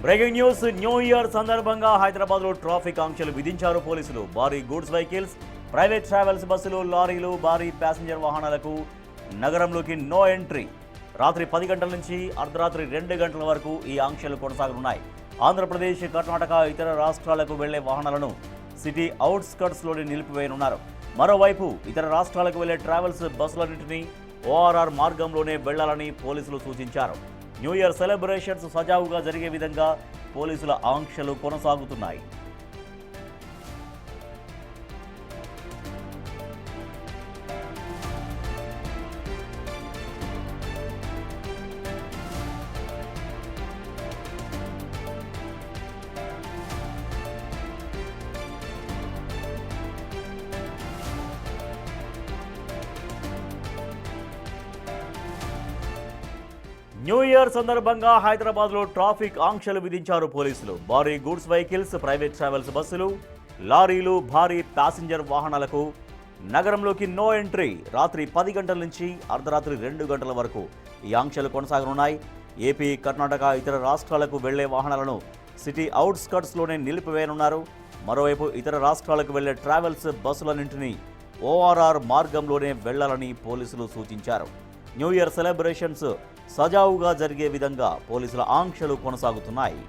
Breaking news. New year సందర్భంగా హైదరాబాద్లో traffic ఆంక్షలు విధించారు పోలీసులు. భారీ గూడ్స్ వెహికల్స్, ప్రైవేట్ ట్రావెల్స్ బస్సులు, లారీలు, భారీ ప్యాసింజర్ వాహనాలకు నగరంలోకి నో ఎంట్రీ. రాత్రి 10 గంటల నుంచి అర్ధరాత్రి 2 గంటల వరకు ఈ ఆంక్షలు కొనసాగనున్నాయి. ఆంధ్రప్రదేశ్, కర్ణాటక, ఇతర రాష్ట్రాలకు వెళ్లే వాహనాలను సిటీ అవుట్స్కట్స్లోనే నిలిపివేయనున్నారు. మరోవైపు ఇతర రాష్ట్రాలకు వెళ్లే ట్రావెల్స్ బస్సులన్నింటినీ ఓఆర్ఆర్ మార్గంలోనే వెళ్లాలని పోలీసులు సూచించారు. న్యూ ఇయర్ సెలబ్రేషన్స్ సజావుగా జరిగే విధంగా పోలీసుల ఆంక్షలు కొనసాగుతున్నాయి. న్యూ ఇయర్ సందర్భంగా హైదరాబాద్లో ట్రాఫిక్ ఆంక్షలు విధించారు పోలీసులు. భారీ గూడ్స్ వెహికల్స్, ప్రైవేట్ ట్రావెల్స్ బస్సులు, లారీలు, భారీ ప్యాసింజర్ వాహనాలకు నగరంలోకి నో ఎంట్రీ. రాత్రి 10 గంటల నుంచి అర్ధరాత్రి 2 గంటల వరకు ఈ ఆంక్షలు కొనసాగనున్నాయి. ఏపీ, కర్ణాటక, ఇతర రాష్ట్రాలకు వెళ్లే వాహనాలను సిటీ అవుట్స్కట్స్లోనే నిలిపివేయనున్నారు. మరోవైపు ఇతర రాష్ట్రాలకు వెళ్లే ట్రావెల్స్ బస్సులన్నింటినీ ఓఆర్ఆర్ మార్గంలోనే వెళ్లాలని పోలీసులు సూచించారు. న్యూ ఇయర్ సెలబ్రేషన్స్ సజావుగా జరిగే విధంగా పోలీసుల ఆంక్షలు కొనసాగుతున్నాయి.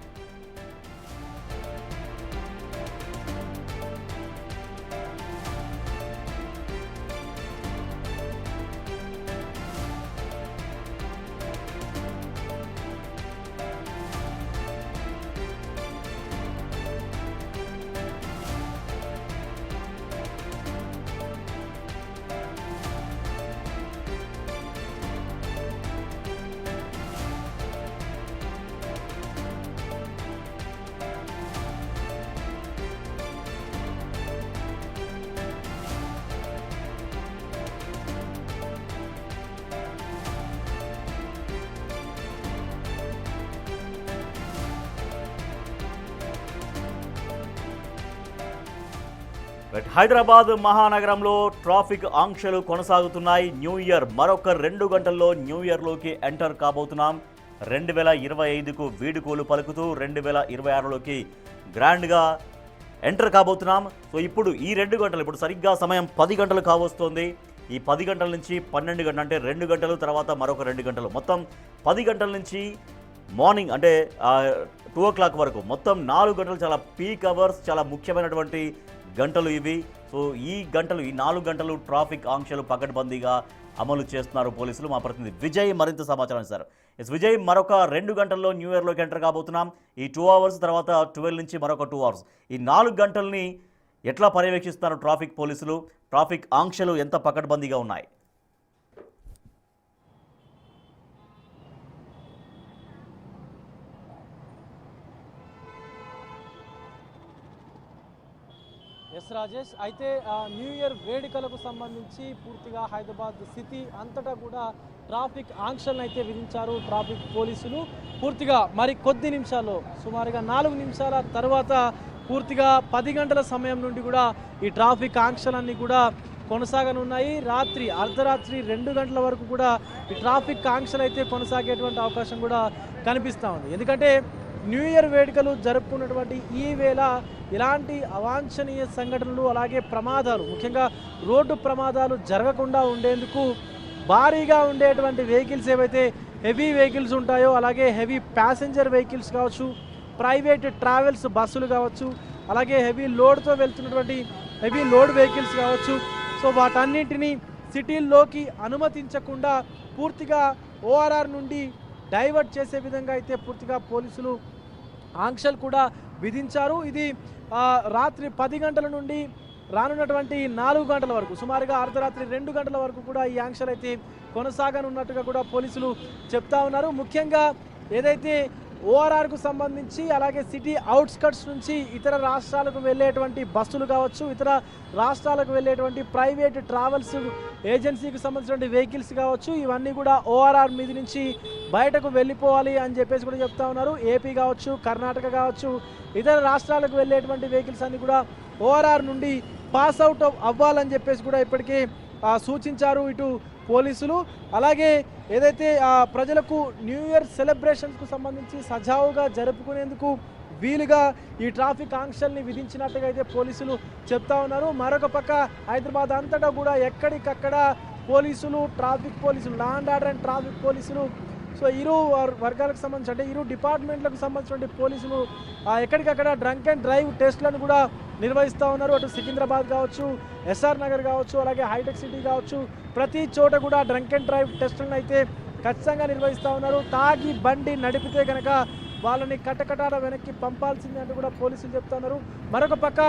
హైదరాబాద్ మహానగరంలో ట్రాఫిక్ ఆంక్షలు కొనసాగుతున్నాయి. న్యూ ఇయర్ మరొక 2 గంటల్లో న్యూ ఇయర్లోకి ఎంటర్ కాబోతున్నాం. 2025కు వీడుకోలు పలుకుతూ 2026లోకి గ్రాండ్గా ఎంటర్ కాబోతున్నాం. సో ఇప్పుడు ఈ 2 గంటలు, ఇప్పుడు సరిగ్గా సమయం 10 గంటలు కావస్తోంది. ఈ 10 గంటల నుంచి 12 గంటలు అంటే 2 గంటలు, తర్వాత మరొక 2 గంటలు, మొత్తం 10 గంటల నుంచి మార్నింగ్ అంటే 2 o'clock వరకు మొత్తం 4 గంటలు చాలా పీక్ అవర్స్, చాలా ముఖ్యమైనటువంటి గంటలు ఇవి. సో ఈ 4 గంటలు ట్రాఫిక్ ఆంక్షలు పకడ్బందీగా అమలు చేస్తున్నారు పోలీసులు. మా ప్రతినిధి విజయ్ మరింత సమాచారం ఇస్తారు. విజయ్, మరొక 2 గంటల్లో న్యూ ఇయర్లోకి ఎంటర్ కాబోతున్నాం. ఈ 2 hours తర్వాత 12 నుంచి మరొక 2 hours, ఈ 4 గంటల్ని ఎట్లా పర్యవేక్షిస్తున్నారు ట్రాఫిక్ పోలీసులు? ట్రాఫిక్ ఆంక్షలు ఎంత పకడ్బందీగా ఉన్నాయి? ఎస్ రాజేష్, అయితే న్యూ ఇయర్ వేడుకలకు సంబంధించి పూర్తిగా హైదరాబాద్ సిటీ అంతటా కూడా ట్రాఫిక్ ఆంక్షలను అయితే విధించారు ట్రాఫిక్ పోలీసులు. పూర్తిగా మరి కొద్ది నిమిషాల్లో, సుమారుగా 4 నిమిషాల తర్వాత పూర్తిగా 10 గంటల సమయం నుండి కూడా ఈ ట్రాఫిక్ ఆంక్షలన్నీ కూడా కొనసాగనున్నాయి. అర్ధరాత్రి 2 గంటల వరకు కూడా ఈ ట్రాఫిక్ ఆంక్షలు అయితే కొనసాగేటువంటి అవకాశం కూడా కనిపిస్తూ ఉంది. ఎందుకంటే న్యూ ఇయర్ వేడుకలు జరుపుకున్నటువంటి ఈ వేళ ఇలాంటి అవాంఛనీయ సంఘటనలు, అలాగే ప్రమాదాలు, ముఖ్యంగా రోడ్డు ప్రమాదాలు జరగకుండా ఉండేందుకు భారీగా ఉండేటువంటి వెహికల్స్ ఏవైతే హెవీ వెహికల్స్ ఉంటాయో, అలాగే హెవీ ప్యాసింజర్ వెహికల్స్ కావచ్చు, ప్రైవేట్ ట్రావెల్స్ బస్సులు కావచ్చు, అలాగే హెవీ లోడ్తో వెళ్తున్నటువంటి హెవీ లోడ్ వెహికల్స్ కావచ్చు, సో వాటన్నింటినీ సిటీల్లోకి అనుమతించకుండా పూర్తిగా ఓఆర్ఆర్ నుండి డైవర్ట్ చేసే విధంగా అయితే పూర్తిగా పోలీసులు ఆంక్షలు కూడా విధించారు. ఇది రాత్రి 10 గంటల నుండి రానున్నటువంటి 4 గంటల వరకు, సుమారుగా అర్ధరాత్రి 2 గంటల వరకు కూడా ఈ ఆంక్షలు అయితే కొనసాగనున్నట్టుగా కూడా పోలీసులు చెప్తా ఉన్నారు. ముఖ్యంగా ఏదైతే ఓఆర్ఆర్కు సంబంధించి, అలాగే సిటీ అవుట్స్కట్స్ నుంచి ఇతర రాష్ట్రాలకు వెళ్ళేటువంటి బస్సులు కావచ్చు, ఇతర రాష్ట్రాలకు వెళ్ళేటువంటి ప్రైవేట్ ట్రావెల్స్ ఏజెన్సీకి సంబంధించిన వెహికల్స్ కావచ్చు, ఇవన్నీ కూడా ఓఆర్ఆర్ మీద నుంచి బయటకు వెళ్ళిపోవాలి అని చెప్పేసి కూడా చెప్తా ఉన్నారు. ఏపీ కావచ్చు, కర్ణాటక కావచ్చు, ఇతర రాష్ట్రాలకు వెళ్ళేటువంటి వెహికల్స్ అన్ని కూడా ఓఆర్ఆర్ నుండి పాస్ అవుట్ అవ్వాలని చెప్పేసి కూడా ఇప్పటికే సూచించారు ఇటు పోలీసులు. అలాగే ఏదైతే ప్రజలకు న్యూ ఇయర్ సెలబ్రేషన్స్కు సంబంధించి సజావుగా జరుపుకునేందుకు వీలుగా ఈ ట్రాఫిక్ ఆంక్షల్ని విధించినట్టుగా అయితే పోలీసులు చెప్తా ఉన్నారు. మరొక పక్క హైదరాబాద్ అంతటా కూడా ఎక్కడికక్కడ పోలీసులు, ట్రాఫిక్ పోలీసులు, law and order and traffic పోలీసులు, సో ఇరు వర్గాలకు సంబంధించి అంటే ఇరు డిపార్ట్మెంట్లకు సంబంధించిన పోలీసులు ఎక్కడికక్కడ డ్రంక్ అండ్ డ్రైవ్ టెస్టులను కూడా నిర్వహిస్తూ ఉన్నారు. అటు సికింద్రాబాద్ కావచ్చు, ఎస్ఆర్ నగర్ కావచ్చు, అలాగే హైటెక్ సిటీ కావచ్చు, ప్రతి చోట కూడా డ్రంక్ అండ్ డ్రైవ్ టెస్టులను అయితే ఖచ్చితంగా నిర్వహిస్తూ ఉన్నారు. తాగి బండి నడిపితే కనుక వాళ్ళని కటకటాల వెనక్కి పంపాల్సిందే అంటూ కూడా పోలీసులు చెప్తున్నారు. మరొక పక్క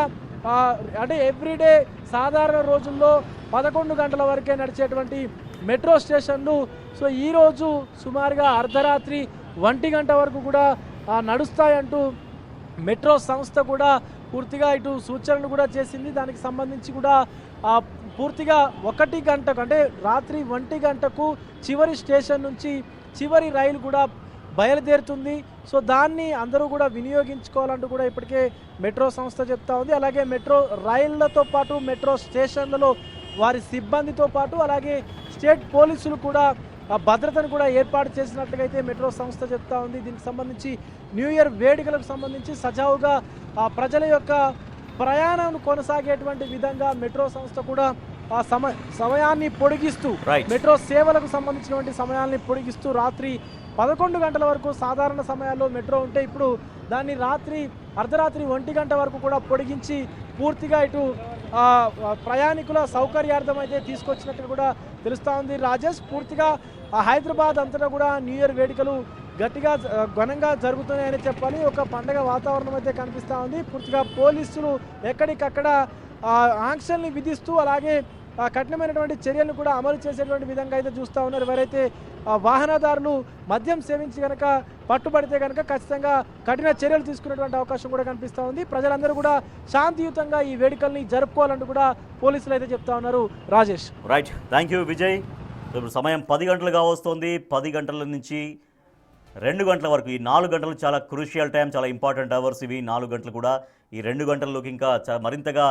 అంటే ఎవ్రీడే సాధారణ రోజుల్లో 11 గంటల వరకే నడిచేటువంటి మెట్రో స్టేషన్లు సో ఈరోజు సుమారుగా అర్ధరాత్రి 1 గంట వరకు కూడా నడుస్తాయంటూ మెట్రో సంస్థ కూడా పూర్తిగా ఇటు సూచనలు కూడా చేసింది. దానికి సంబంధించి కూడా పూర్తిగా 1 గంటకు అంటే రాత్రి 1 గంటకు చివరి స్టేషన్ నుంచి చివరి రైలు కూడా బయలుదేరుతుంది. సో దాన్ని అందరూ కూడా వినియోగించుకోవాలంటూ కూడా ఇప్పటికే మెట్రో సంస్థ చెప్తా ఉంది. అలాగే మెట్రో రైళ్లతో పాటు మెట్రో స్టేషన్లలో వారి సిబ్బందితో పాటు అలాగే స్టేట్ పోలీసులు కూడా భద్రతను కూడా ఏర్పాటు చేసినట్టుగా అయితే మెట్రో సంస్థ చెప్తా ఉంది. దీనికి సంబంధించి న్యూ ఇయర్ వేడుకలకు సంబంధించి సజావుగా ప్రజల యొక్క ప్రయాణం కొనసాగేటువంటి విధంగా మెట్రో సంస్థ కూడా సమయాన్ని పొడిగిస్తూ మెట్రో సేవలకు సంబంధించినటువంటి సమయాన్ని పొడిగిస్తూ రాత్రి 11 గంటల వరకు సాధారణ సమయాల్లో మెట్రో ఉంటే ఇప్పుడు దాన్ని అర్ధరాత్రి 1 గంట వరకు కూడా పొడిగించి పూర్తిగా ఇటు ప్రయాణికుల సౌకర్యార్థం అయితే తీసుకొచ్చినట్టు కూడా తెలుస్తూ ఉంది. రాజేష్, పూర్తిగా హైదరాబాద్ అంతటా కూడా న్యూ ఇయర్ వేడుకలు గట్టిగా ఘనంగా జరుగుతున్నాయని చెప్పాలి. ఒక పండగ వాతావరణం అయితే కనిపిస్తూ ఉంది. పూర్తిగా పోలీసులు ఎక్కడికక్కడ ఆంక్షల్ని విధిస్తూ అలాగే కఠినమైనటువంటి చర్యలను కూడా అమలు చేసేటువంటి విధంగా అయితే చూస్తూ ఉన్నారు. ఎవరైతే వాహనదారులు మద్యం సేవించి కనుక పట్టుబడితే కనుక ఖచ్చితంగా కఠిన చర్యలు తీసుకునేటువంటి అవకాశం కూడా కనిపిస్తూ ఉంది. ప్రజలందరూ కూడా శాంతియుతంగా ఈ వేడుకల్ని జరుపుకోవాలంటూ కూడా పోలీసులు అయితే చెప్తా ఉన్నారు. Rajesh, right, thank you Vijay. ఇప్పుడు సమయం 10 గంటలుగా వస్తుంది. 10 గంటల నుంచి 2 గంటల వరకు ఈ 4 గంటలు చాలా క్రూషియల్ టైం, చాలా ఇంపార్టెంట్ అవర్స్ ఇవి. 4 గంటలు కూడా ఈ 2 గంటల్లోకి ఇంకా మరింతగా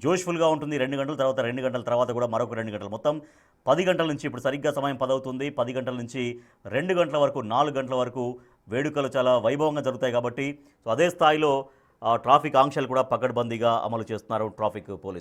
జోష్ఫుల్గా ఉంటుంది. 2 గంటల తర్వాత 2 గంటల తర్వాత కూడా మరొక 2 గంటలు, మొత్తం 10 గంటల నుంచి ఇప్పుడు సరిగ్గా సమయం 10 అవుతుంది. 10 గంటల నుంచి 2 గంటల వరకు 4 గంటల వరకు వేడుకలు చాలా వైభవంగా జరుగుతాయి. కాబట్టి సో అదే స్థాయిలో ట్రాఫిక్ ఆంక్షలు కూడా పకడ్బందీగా అమలు చేస్తున్నారు ట్రాఫిక్ పోలీసులు.